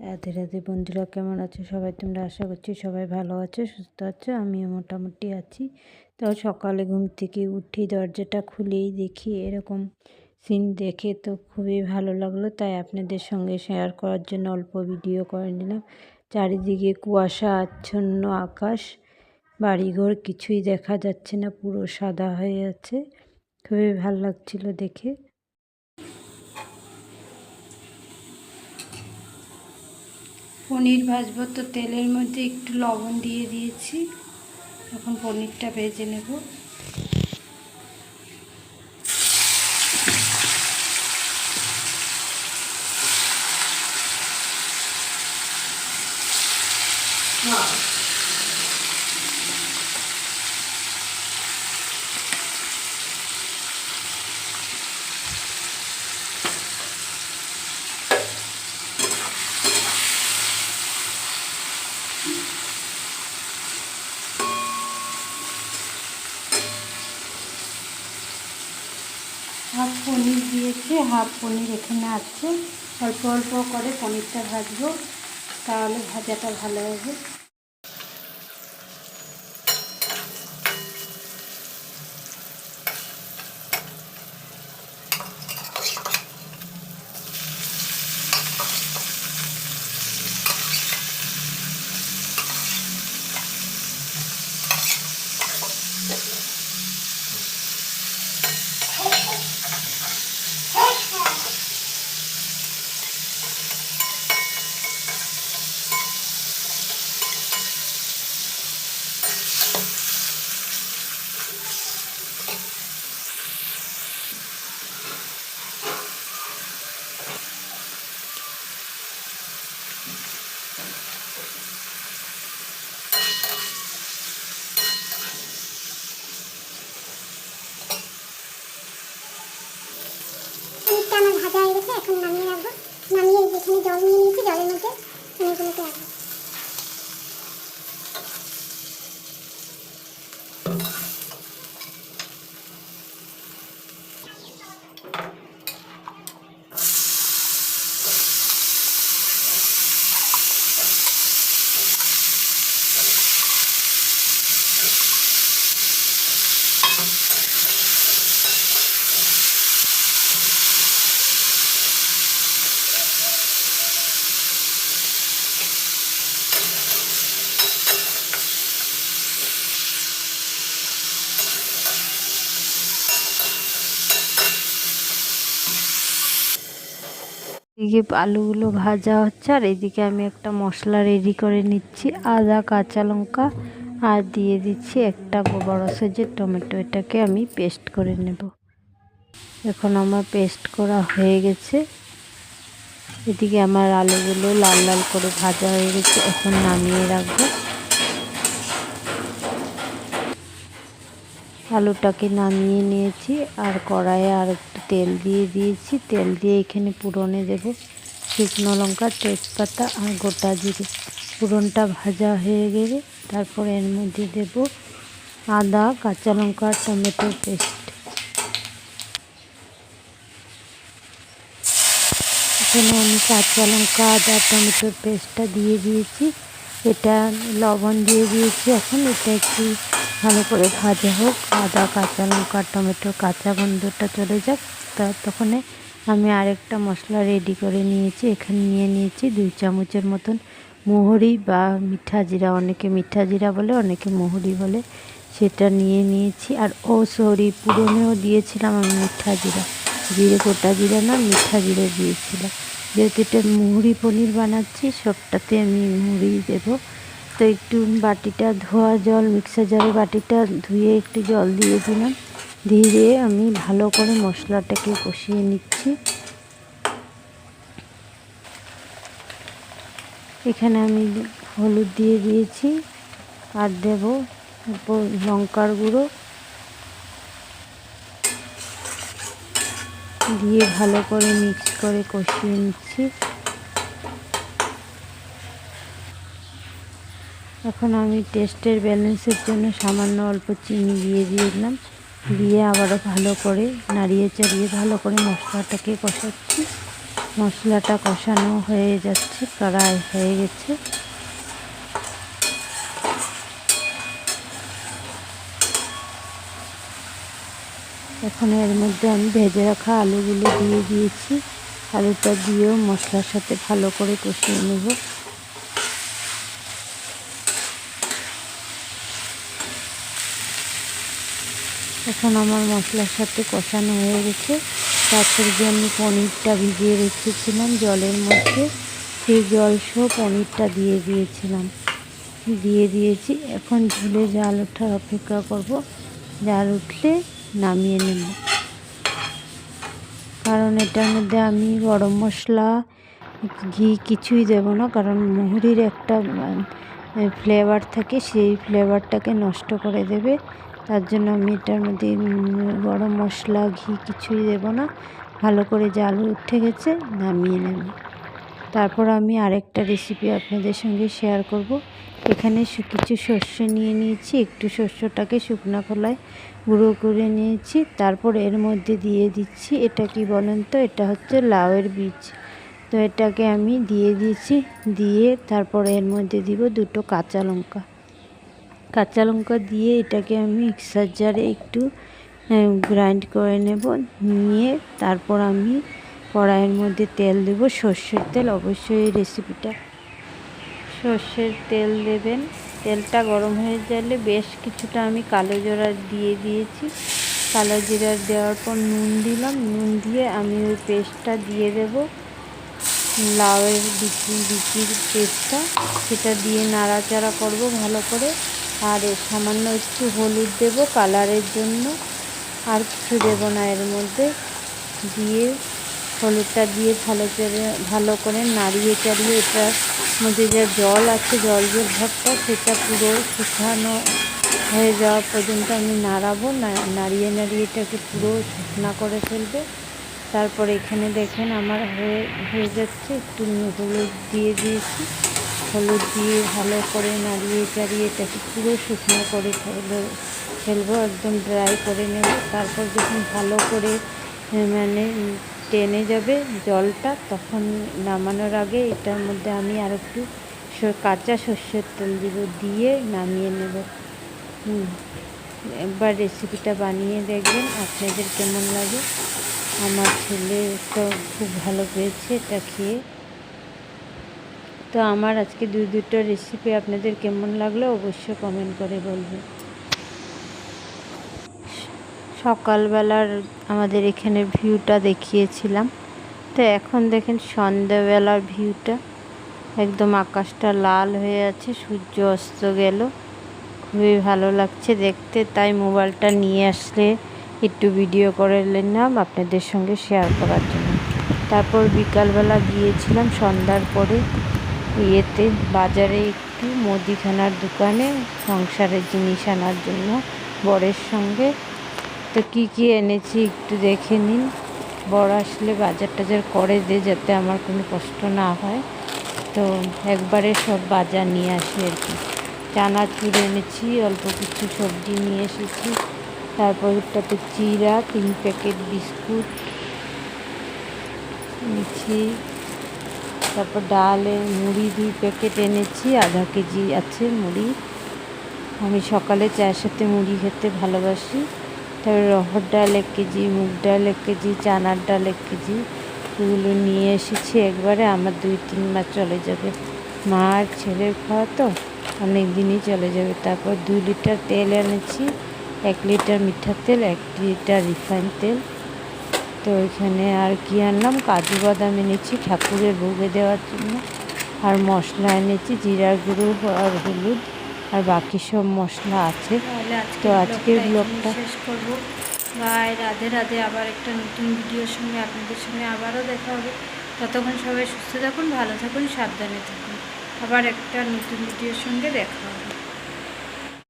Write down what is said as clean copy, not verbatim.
রাধে রাধে বন্ধুরা, কেমন আছো সবাই? তোমরা আশা করছি সবাই ভালো আছো, সুস্থ আছো। আমিও মোটামুটি আছি। তো সকালে ঘুম থেকে উঠি, দরজাটা খুলেই দেখি এরকম সিন দেখে তো খুবই ভালো লাগলো, তাই আপনাদের সঙ্গে শেয়ার করার জন্য অল্প ভিডিও করে নিলাম। চারিদিকে কুয়াশা আচ্ছন্ন আকাশ, বাড়িঘর কিছুই দেখা যাচ্ছে না, পুরো সাদা হয়ে আছে। খুবই ভালো লাগছিল দেখে। পনির ভাজবো, তো তেলের মধ্যে একটু লবণ দিয়ে দিয়েছি। এখন পনিরটা ভেজে নেব। হাফ পনির দিয়েছি, হাফ পনির এখানে আছে। অল্প অল্প করে পনিরটা ভাজবো, তাহলে ভাজাটা ভালো হবে। আমার ভাজা হয়ে গেছে, এখন নামিয়ে রাখবো। নামিয়ে যেখানে জল নিয়ে নিয়েছি, জলের মধ্যে পনিরগুলোকে রাখবো। এদিকে আলুগুলো ভাজা হচ্ছে, আর এদিকে আমি একটা মশলা রেডি করে নিচ্ছি। আদা, কাঁচা লঙ্কা আর দিয়ে দিচ্ছি একটা বড় সাইজের টমেটো। এটাকে আমি পেস্ট করে নেব। এখন আমার পেস্ট করা হয়ে গেছে। এদিকে আমার আলুগুলো লাল লাল করে ভাজা হয়ে গেছে, এখন নামিয়ে রাখবো। আলুটাকে নামিয়ে নিয়েছি, আর কড়াইয়ে আর একটু তেল দিয়ে দিয়েছি। তেল দিয়ে এখানে পুরনে দেব শুকনো লঙ্কা, তেজপাতা আর গোটা জিরে। পুরনটা ভাজা হয়ে গেলে তারপর এর মধ্যে দেব আদা, কাঁচা লঙ্কা, টমেটোর পেস্ট। এখানে আমি কাঁচা লঙ্কা, আদা, টমেটোর পেস্টটা দিয়ে দিয়েছি। এটা লবণ দিয়ে দিয়েছি। এখন এটা একটু ভালো করে ভাজা হোক, আদা, কাঁচা লঙ্কা, টমেটোর কাঁচা গন্ধটা চলে যাক। তখন আমি আরেকটা মশলা রেডি করে নিয়েছি। এখানে নিয়ে নিয়েছি 2 চামচের মতন মৌরি বা মিঠা জিরা। অনেকে মিঠা জিরা বলে, অনেকে মৌরি বলে। সেটা নিয়ে নিয়েছি। আর পুরনেও দিয়েছিলাম আমি মিঠা জিরা, গোটা জিরা না, মিঠা জিরে দিয়েছিলাম। যেহেতু এটা মুহুরি পনির বানাচ্ছি, সবটাতে আমি মুহুরি দেবো। তো একটু বাটিটা ধোয়া জল, মিক্সার জারের বাটিটা ধুয়ে একটু জল দিয়ে দিলাম। দিয়ে আমি ভালো করে মশলাটাকে কষিয়ে নিচ্ছি। এখানে আমি হলুদ দিয়ে দিয়েছি, আর দেব লঙ্কার গুঁড়ো দিয়ে ভালো করে মিক্স করে কষিয়ে নিচ্ছি। এখন আমি টেস্টের ব্যালেন্সের জন্য সামান্য অল্প চিনি দিয়ে দিলাম। দিয়ে আবারও ভালো করে নাড়িয়ে চাড়িয়ে ভালো করে মশলাটাকে কষাচ্ছি। মশলাটা কষানো হয়ে যাচ্ছে, প্রায় হয়ে গেছে। এখন এর মধ্যে আমি ভেজে রাখা আলুগুলো দিয়ে দিয়েছি। আলুটা দিয়েও মশলার সাথে ভালো করে কষিয়ে নেব। এখন আমার মশলার সাথে কষানো হয়ে গেছে। তারপরে যে আমি পনিরটা ভিজিয়ে রেখেছিলাম জলের মধ্যে, সেই জল সহ পনিরটা দিয়ে দিয়েছি। এখন ঝোলে জাল ওঠার অপেক্ষা করব। জাল উঠলে নামিয়ে নেব। কারণ এটার মধ্যে আমি গরম মশলা, ঘি কিছুই দেব না, কারণ মুহুরির একটা ফ্লেভার থাকে, সেই ফ্লেভারটাকে নষ্ট করে দেবে। তার জন্য আমি এটার মধ্যে গরম মশলা, ঘি কিছুই দেব না। ভালো করে জাল উঠে গেছে, নামিয়ে নেব। তারপর আমি আরেকটা রেসিপি আপনাদের সঙ্গে শেয়ার করব। এখানে কিছু শস্য নিয়ে নিয়েছি, একটু শস্যটাকে শুকনো খোলায় গুঁড়ো করে নিয়েছি। তারপর এর মধ্যে দিয়ে দিচ্ছি, এটা কি বলেন তো, এটা হচ্ছে লাউয়ের বীজ। তো এটাকে আমি দিয়ে দিয়েছি। দিয়ে তারপর এর মধ্যে দিব দুটো কাঁচা লঙ্কা দিয়ে এটাকে আমি মিক্সার জারে একটু গ্রাইন্ড করে নেব। নিয়ে তারপর আমি কড়াইয়ের মধ্যে তেল দেব, সর্ষের তেল। অবশ্যই এই রেসিপিটা সর্ষের তেল দেবেন। তেলটা গরম হয়ে গেলে বেশ কিছুটা আমি কালো জিরা দিয়ে দিয়েছি। কালো জিরা দেওয়ার পর নুন দিলাম। নুন দিয়ে আমি ওই পেস্টটা দিয়ে দেব, লাউয়ের বিচির পেস্টটা। সেটা দিয়ে নাড়াচাড়া করব ভালো করে। আর সামান্য একটু হলুদ দেব কালারের জন্য, আর কিছু দেব না এর মধ্যে। দিয়ে হলুদটা দিয়ে ভালো করে নাড়িয়ে চাড়িয়ে এটার মধ্যে যা জল আছে, জল ভাবটা, সেটা পুরো শুকানো হয়ে যাওয়া পর্যন্ত আমি নাড়াবো। নাড়িয়ে এটাকে পুরো শুকনা করে ফেলবো। তারপর এখানে দেখেন আমার হয়ে যাচ্ছে। একটু হলুদ দিয়ে দিয়েছি। হলুদ দিয়ে ভালো করে নাড়িয়ে চাড়িয়ে এটাকে পুরো শুকনো করে ফেলবো, একদম ড্রাই করে নেব। তারপর যখন ভালো করে মানে টেনে যাবে জলটা, তখন নামানোর আগে এটার মধ্যে আমি আর একটু কাঁচা সর্ষের তেল দিয়ে নামিয়ে নেব। একবার রেসিপিটা বানিয়ে দেখবেন আপনাদের কেমন লাগে। আমার ছেলে তো খুব ভালো পেয়েছে এটা খেয়ে। তো আমার আজকে দুটো রেসিপি আপনাদের কেমন লাগলো অবশ্যই কমেন্ট করে বলবেন। সকালবেলার আমাদের এখানের ভিউটা দেখিয়েছিলাম। তো এখন দেখেন সন্ধ্যাবেলার ভিউটা, একদম আকাশটা লাল হয়ে আছে, সূর্য অস্ত গেল। খুবই ভালো লাগছে দেখতে, তাই মোবাইলটা নিয়ে আসলে একটু ভিডিও করে নিলাম আপনাদের সঙ্গে শেয়ার করার জন্য। তারপর বিকালবেলা গিয়েছিলাম সন্ধ্যার পরে বাজারে, একটু মুদিখানার দোকানে সংসারের জিনিস আনার জন্য বরের সঙ্গে। তো কী এনেছি একটু দেখে নিন। বর আসলে বাজার টাজার করে যাতে আমার কোনো কষ্ট না হয়, তো একবারে সব বাজার নিয়ে আসি আর কি। চানাচুর এনেছি, অল্প কিছু সবজি নিয়ে এসেছি। তারপর একটাতে চিড়া, 3 প্যাকেট বিস্কুট এনেছি। তারপর ডালের মুড়ি 2 প্যাকেট এনেছি, আধা কেজি আছে মুড়ি। আমি সকালে চায়ের সাথে মুড়ি খেতে ভালোবাসি। তারপরে রহর ডাল 1 কেজি, মুগ ডাল 1 কেজি, চানার ডাল 1 কেজি, এগুলো নিয়ে এসেছি একবারে। আমার 2-3 মাস চলে যাবে। মা আর ছেলের খাওয়া তো অনেক দিনই চলে যাবে। তারপর 2 লিটার তেল এনেছি, 1 লিটার মিঠা তেল, 1 লিটার রিফাইন তেল। তো এখানে আর কি আনলাম, কাজু বাদাম এনেছি ঠাকুরের ভোগে দেওয়ার জন্য। আর মশলা এনেছি জিরার গুঁড়ো আর হলুদ, আর বাকি সব মশলা আছে। তো আজকের ব্লগটা শেষ করবো। বাই, রাধে রাধে। আবার একটা নতুন ভিডিওর সঙ্গে আপনাদের সঙ্গে আবারও দেখা হবে। ততক্ষণ সবাই সুস্থ থাকুন, ভালো থাকুন, সাবধানে থাকুন। আবার একটা নতুন ভিডিওর সঙ্গে দেখা হবে।